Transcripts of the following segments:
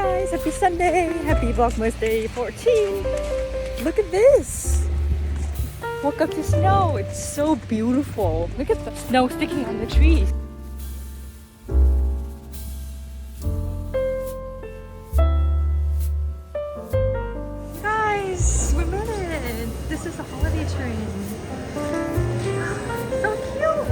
guys, happy Sunday, happy Vlogmas day 14. Look at this. Woke up to snow. It's so beautiful. Look at the snow sticking on the trees. Guys, we made it. This is a holiday train. So cute.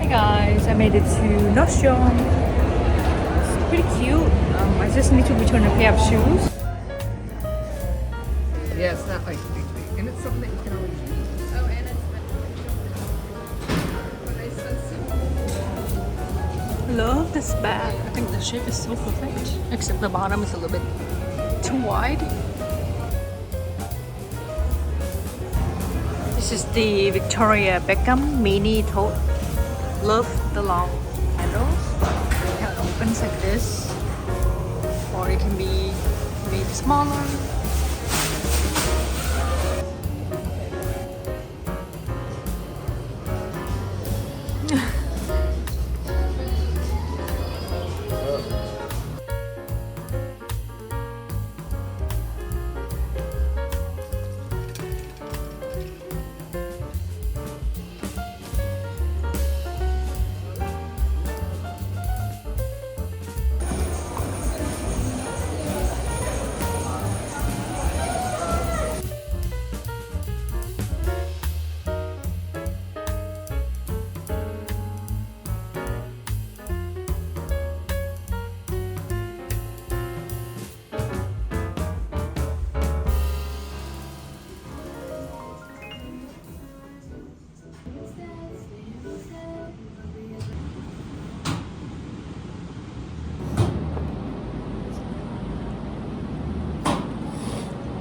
Guys, I made it to Noshon. It's pretty cute. I just need to return a pair of shoes. Yeah, it's not like big. And it's something that you can always use. Oh, and it's Love this bag. I think the shape is so perfect. Except the bottom is a little bit too wide. This is the Victoria Beckham mini tote. Love the long handles. It opens like this, or it can be made smaller.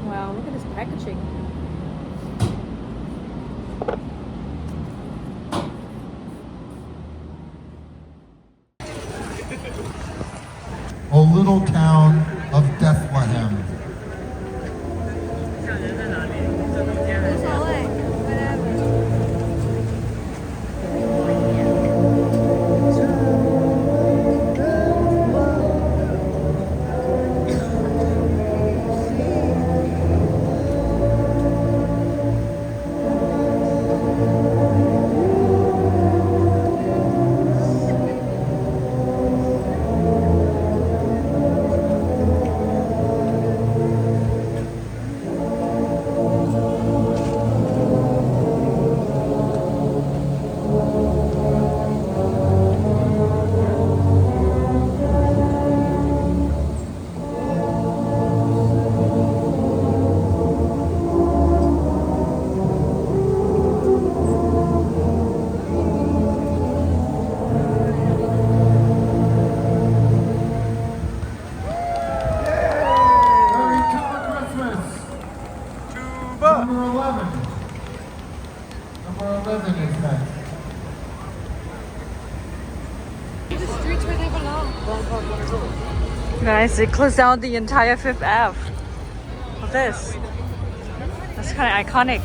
Wow, look at this packaging. O little town of Bethlehem. Guys, they closed down the entire Fifth Ave for this. That's kind of iconic.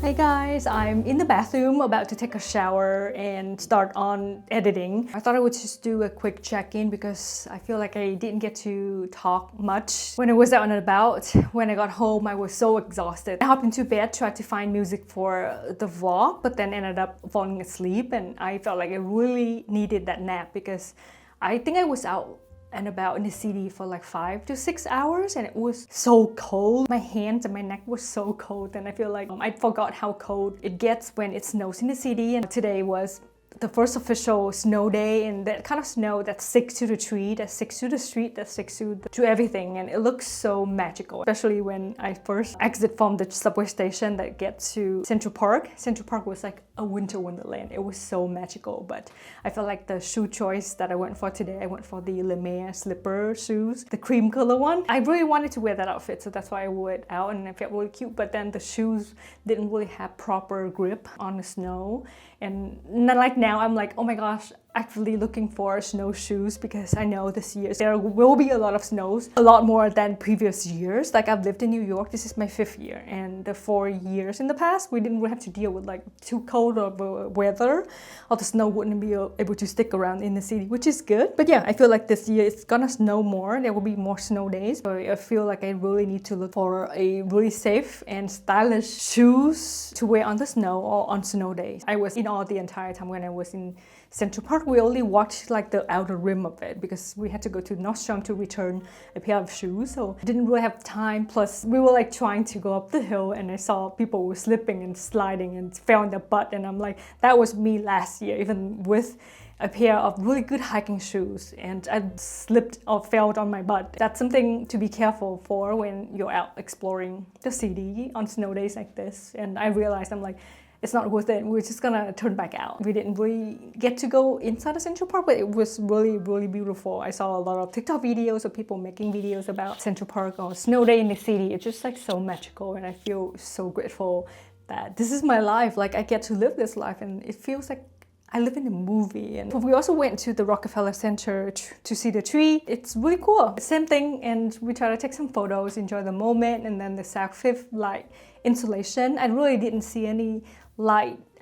Hey guys, I'm in the bathroom about to take a shower and start on editing. I thought I would just do a quick check-in because I feel like I didn't get to talk much when I was out and about. When I got home, I was so exhausted. I hopped into bed, tried to find music for the vlog, but then ended up falling asleep, and I felt like I really needed that nap because I think I was out and about in the city for like 5 to 6 hours, and it was so cold. My hands and my neck were so cold, and I feel like I forgot how cold it gets when it snows in the city. And today was the first official snow day, and that kind of snow that sticks to the tree, that sticks to the street, that sticks to everything, and it looks so magical, especially when I first exit from the subway station that gets to Central Park. Central Park was like a winter wonderland. It was so magical, but I felt like the shoe choice that I went for today, I went for the Lemaire slipper shoes, the cream color one. I really wanted to wear that outfit, so that's why I wore it out, and it felt really cute, but then the shoes didn't really have proper grip on the snow. And not like now, I'm like, oh my gosh, actively looking for snowshoes because I know this year there will be a lot of snows, a lot more than previous years. Like, I've lived in New York, this is my 5th year, and the 4 years in the past, we didn't really have to deal with like too cold of weather, or the snow wouldn't be able to stick around in the city, which is good. But yeah, I feel like this year it's gonna snow more, there will be more snow days, so I feel like I really need to look for a really safe and stylish shoes to wear on the snow or on snow days. I was in awe the entire time when I was in Central Park. We only watched like the outer rim of it because we had to go to Nordstrom to return a pair of shoes, so I didn't really have time. Plus we were like trying to go up the hill, and I saw people were slipping and sliding and fell on their butt, and I'm like, that was me last year, even with a pair of really good hiking shoes, and I slipped or fell on my butt. That's something to be careful for when you're out exploring the city on snow days like this. And I realized, I'm like, it's not worth it. We're just gonna turn back out. We didn't really get to go inside the Central Park, but it was really, really beautiful. I saw a lot of TikTok videos of people making videos about Central Park or snow day in the city. It's just like so magical, and I feel so grateful that this is my life. Like, I get to live this life, and it feels like I live in a movie. And we also went to the Rockefeller Center to see the tree. It's really cool. Same thing, and we try to take some photos, enjoy the moment, and then the South Fifth light installation. I really didn't see any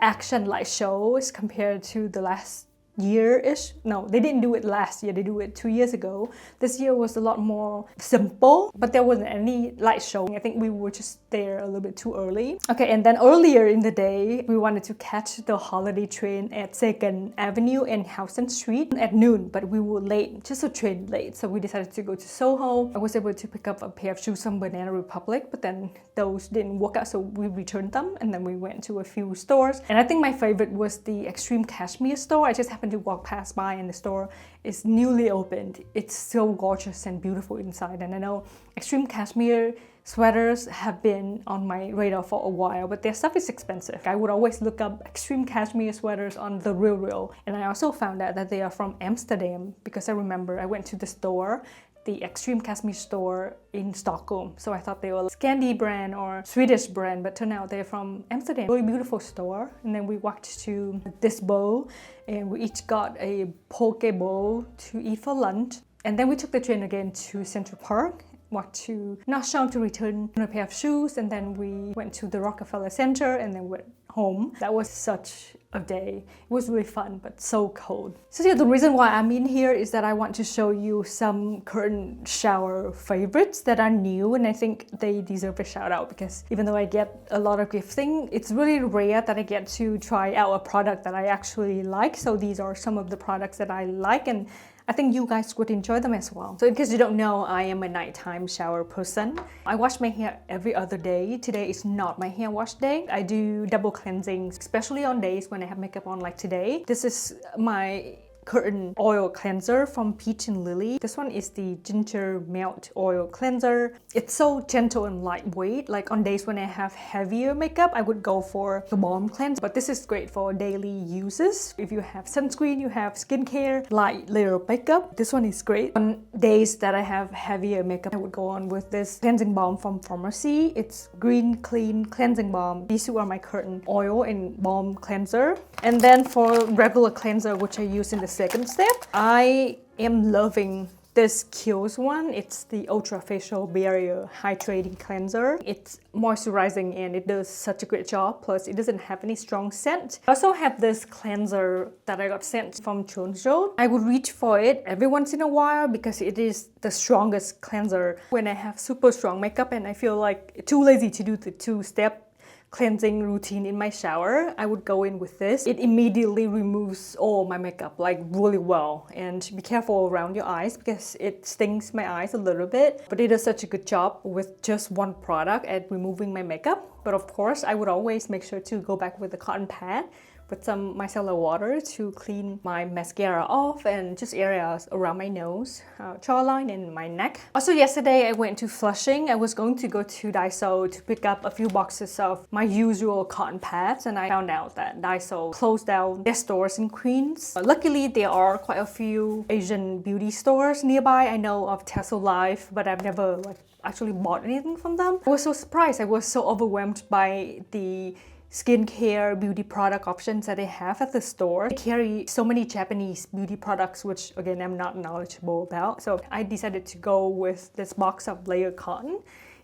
action light shows compared to the last year-ish. No, they didn't do it last year, they do it 2 years ago. This year was a lot more simple, but there wasn't any light show. I think we were just there a little bit too early. Okay, and then earlier in the day, we wanted to catch the holiday train at 2nd Avenue and Houston Street at noon, but we were late, just a train late, so we decided to go to Soho. I was able to pick up a pair of shoes from Banana Republic, but then those didn't work out, so we returned them, and then we went to a few stores. And I think my favorite was the Extreme Cashmere store. I just happened to walk past by, and the store is newly opened. It's so gorgeous and beautiful inside, and I know Extreme Cashmere sweaters have been on my radar for a while, but their stuff is expensive. I would always look up Extreme Cashmere sweaters on the Real, and I also found out that they are from Amsterdam because I remember I went to the store, the Extreme Cashmere store in Stockholm. So I thought they were Scandi brand or Swedish brand, but turned out they're from Amsterdam. Really beautiful store. And then we walked to this bowl, and we each got a poke bowl to eat for lunch. And then we took the train again to Central Park, walked to Nordstrom to return a pair of shoes, and then we went to the Rockefeller Center and then went home. That was such a day. It was really fun, but so cold. So yeah, the reason why I'm in here is that I want to show you some curtain shower favorites that are new, and I think they deserve a shout out because even though I get a lot of gifting, it's really rare that I get to try out a product that I actually like. So these are some of the products that I like, and I think you guys would enjoy them as well. So in case you don't know, I am a nighttime shower person. I wash my hair every other day. Today is not my hair wash day. I do double cleansings, especially on days when I have makeup on like today. This is my curtain oil cleanser from Peach and Lily. This one is the ginger melt oil cleanser. It's so gentle and lightweight. Like on days when I have heavier makeup, I would go for the balm cleanser, but this is great for daily uses. If you have sunscreen, you have skincare, light layer of makeup, this one is great. On days that I have heavier makeup, I would go on with this cleansing balm from Pharmacy. It's Green Clean Cleansing Balm. These two are my curtain oil and balm cleanser. And then for regular cleanser, which I use in the second step, I am loving this Kiehl's one. It's the Ultra Facial Barrier Hydrating Cleanser. It's moisturizing and it does such a great job. Plus, it doesn't have any strong scent. I also have this cleanser that I got sent from Trieu. I would reach for it every once in a while because it is the strongest cleanser. When I have super strong makeup and I feel like too lazy to do the two-step cleansing routine in my shower, I would go in with this. It immediately removes all my makeup like really well. And be careful around your eyes because it stings my eyes a little bit, but it does such a good job with just one product at removing my makeup. But of course, I would always make sure to go back with a cotton pad with some micellar water to clean my mascara off and just areas around my nose, jawline, and my neck. Also yesterday I went to Flushing. I was going to go to Daiso to pick up a few boxes of my usual cotton pads, and I found out that Daiso closed down their stores in Queens. Luckily there are quite a few Asian beauty stores nearby. I know of Tassel Life, but I've never actually bought anything from them. I was so surprised. I was so overwhelmed by the skincare beauty product options that they have at the store. They carry so many Japanese beauty products, which again I'm not knowledgeable about. So I decided to go with this box of layer cotton.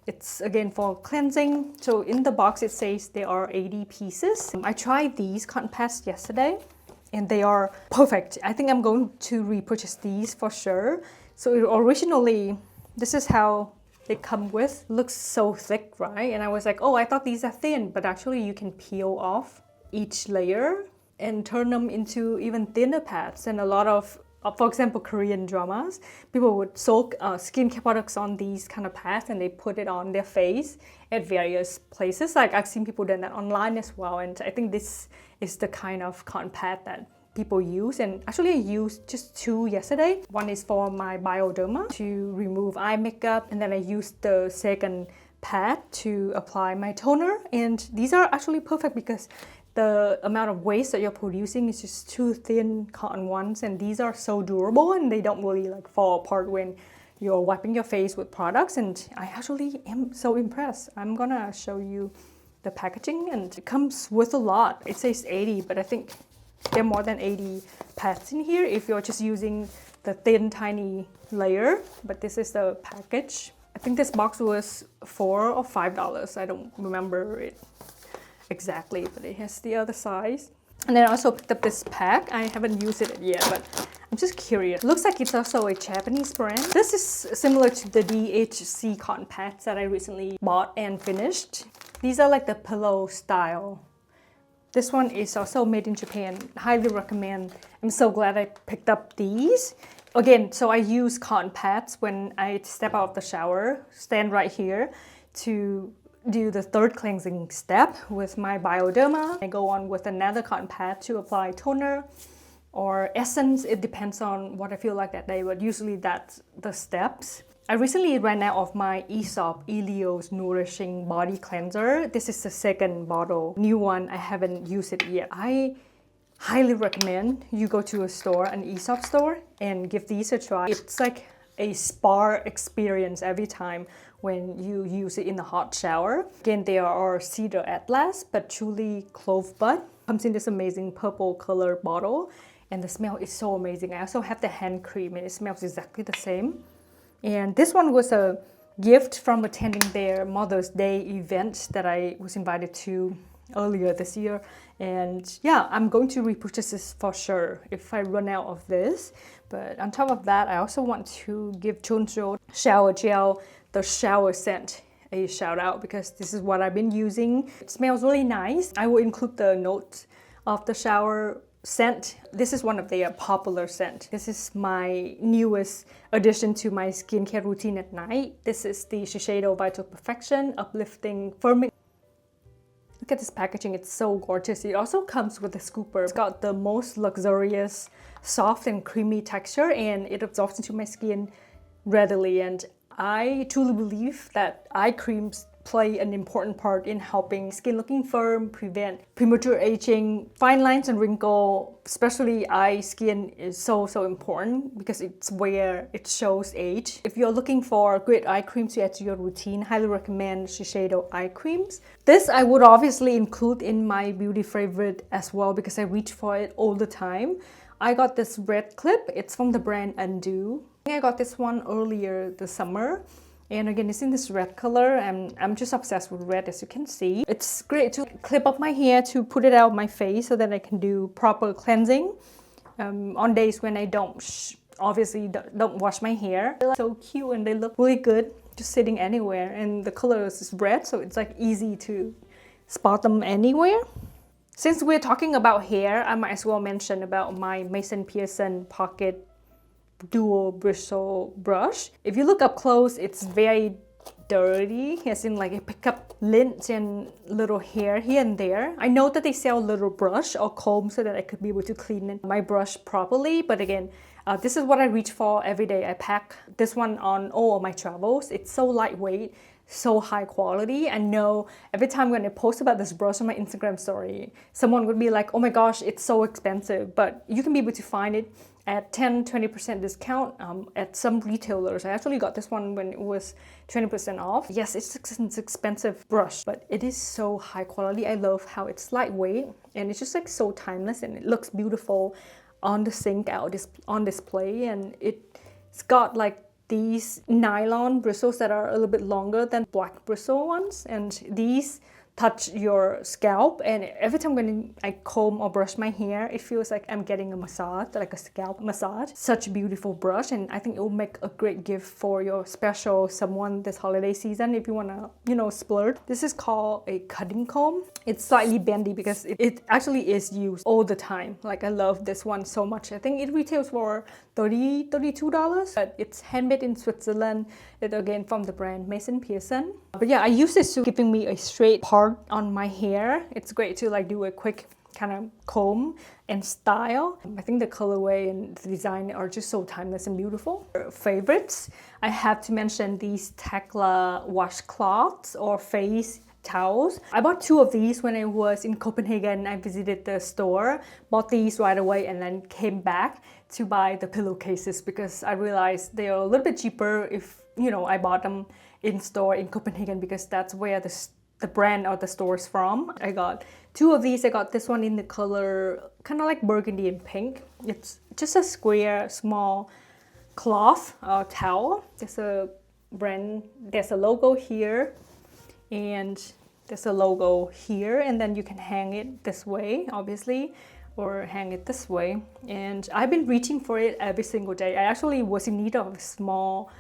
It's again for cleansing. So in the box it says there are 80 pieces. I tried these cotton pads yesterday and they are perfect. I think I'm going to repurchase these for sure. So originally this is how they come with. Looks so thick, right? And I was like, oh, I thought these are thin, but actually you can peel off each layer and turn them into even thinner pads. And a lot of, for example, Korean dramas, people would soak skincare products on these kind of pads and they put it on their face at various places. Like I've seen people doing that online as well. And I think this is the kind of cotton pad that people use, and actually I used just two yesterday. One is for my bioderma to remove eye makeup, and then I used the second pad to apply my toner. And these are actually perfect because the amount of waste that you're producing is just two thin cotton ones, and these are so durable and they don't really fall apart when you're wiping your face with products. And I actually am so impressed. I'm gonna show you the packaging, and it comes with a lot. It says 80, but I think there are more than 80 pads in here if you're just using the thin, tiny layer. But this is the package. I think this box was $4 or $5. I don't remember it exactly, but it has the other size. And then I also picked up this pack. I haven't used it yet, but I'm just curious. It looks like it's also a Japanese brand. This is similar to the DHC cotton pads that I recently bought and finished. These are like the pillow style. This one is also made in Japan. Highly recommend. I'm so glad I picked up these. Again, so I use cotton pads when I step out of the shower, stand right here to do the third cleansing step with my bioderma. I go on with another cotton pad to apply toner or essence. It depends on what I feel like that day, but usually that's the steps. I recently ran out of my Aesop Elios Nourishing Body Cleanser. This is the second bottle, new one. I haven't used it yet. I highly recommend you go to a store, an Aesop store, and give these a try. It's like a spa experience every time when you use it in the hot shower. Again, there are cedar atlas, patchouli clove bud. Comes in this amazing purple color bottle, and the smell is so amazing. I also have the hand cream, and it smells exactly the same. And this one was a gift from attending their Mother's Day event that I was invited to earlier this year. And yeah, I'm going to repurchase this for sure if I run out of this. But on top of that, I also want to give Chunjo shower gel, the shower scent, a shout out because this is what I've been using. It smells really nice. I will include the notes of the shower scent. This is one of their popular scent. This is my newest addition to my skincare routine at night. This is the Shiseido Vital Perfection Uplifting Firming. Look at this packaging, it's so gorgeous. It also comes with a scooper. It's got the most luxurious, soft and creamy texture, and it absorbs into my skin readily. And I truly believe that eye creams play an important part in helping skin looking firm, prevent premature aging, fine lines and wrinkle, especially eye skin is so important because it's where it shows age. If you're looking for great eye creams to add to your routine, highly recommend Shiseido eye creams. This I would obviously include in my beauty favorite as well because I reach for it all the time. I got this red clip, it's from the brand Undo. I got this one earlier this summer. And again, it's in this red color, and I'm just obsessed with red, as you can see. It's great to clip up my hair to put it out of my face so that I can do proper cleansing on days when I obviously don't wash my hair. They're so cute and they look really good just sitting anywhere. And the color is red, so it's like easy to spot them anywhere. Since we're talking about hair, I might as well mention about my Mason Pearson Pocket Dual Bristle brush. If you look up close, it's very dirty, as in like it pick up lint and little hair here and there. I know that they sell a little brush or comb so that I could be able to clean my brush properly, but again, this is what I reach for every day. I pack this one on all of my travels. It's so lightweight, so high quality. I know every time when I post about this brush on my Instagram story, someone would be like, oh my gosh, it's so expensive, but you can be able to find it at 10-20% discount at some retailers. I actually got this one when it was 20% off. Yes, it's an expensive brush, but it is so high quality. I love how it's lightweight and it's just like so timeless and it looks beautiful on the sink out on display. And it's got like these nylon bristles that are a little bit longer than black bristle ones, and these touch your scalp, and every time when I comb or brush my hair, it feels like I'm getting a massage, like a scalp massage. Such a beautiful brush, and I think it will make a great gift for your special someone this holiday season if you want to, splurge. This is called a cutting comb. It's slightly bendy because it actually is used all the time. Like I love this one so much. I think it retails for $32, but it's handmade in Switzerland. It again from the brand Mason Pearson. But yeah, I use this to giving me a straight part on my hair. It's great to like do a quick kind of comb and style. I think the colorway and the design are just so timeless and beautiful. Favorites, I have to mention these Tekla washcloths or face towels. I bought 2 of these when I was in Copenhagen. I visited the store, bought these right away, and then came back to buy the pillowcases because I realized they are a little bit cheaper if I bought them in store in Copenhagen because that's where the brand or the store is from. I got 2 of these. I got this one in the color kind of like burgundy and pink. It's just a square small cloth towel. There's a logo here and there's a logo here, and then you can hang it this way obviously or hang it this way. And I've been reaching for it every single day. I actually was in need of a small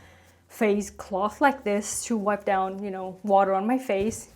face cloth like this to wipe down water on my face.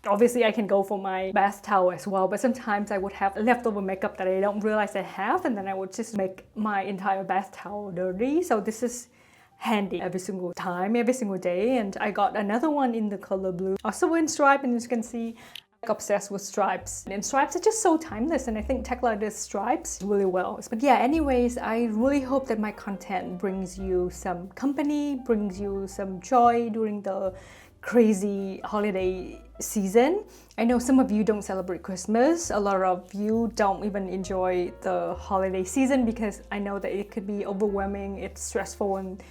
Obviously I can go for my bath towel as well, but sometimes I would have leftover makeup that I don't realize I have, and then I would just make my entire bath towel dirty. So this is handy every single time, every single day. And I got another one in the color blue, also in stripe, and as you can see, I'm obsessed with stripes. And stripes are just so timeless, and I think Tekla does stripes really well. But yeah, anyways, I really hope that my content brings you some company, brings you some joy during the crazy holiday season. I know some of you don't celebrate Christmas. A lot of you don't even enjoy the holiday season because I know that it could be overwhelming, it's stressful, and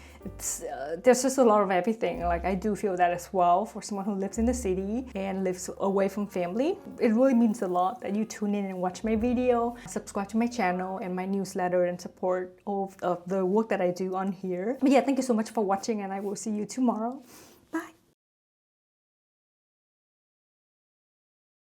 there's just a lot of everything. Like I do feel that as well for someone who lives in the city and lives away from family. It really means a lot that you tune in and watch my video, subscribe to my channel and my newsletter, and support all of the work that I do on here. But yeah, thank you so much for watching, and I will see you tomorrow.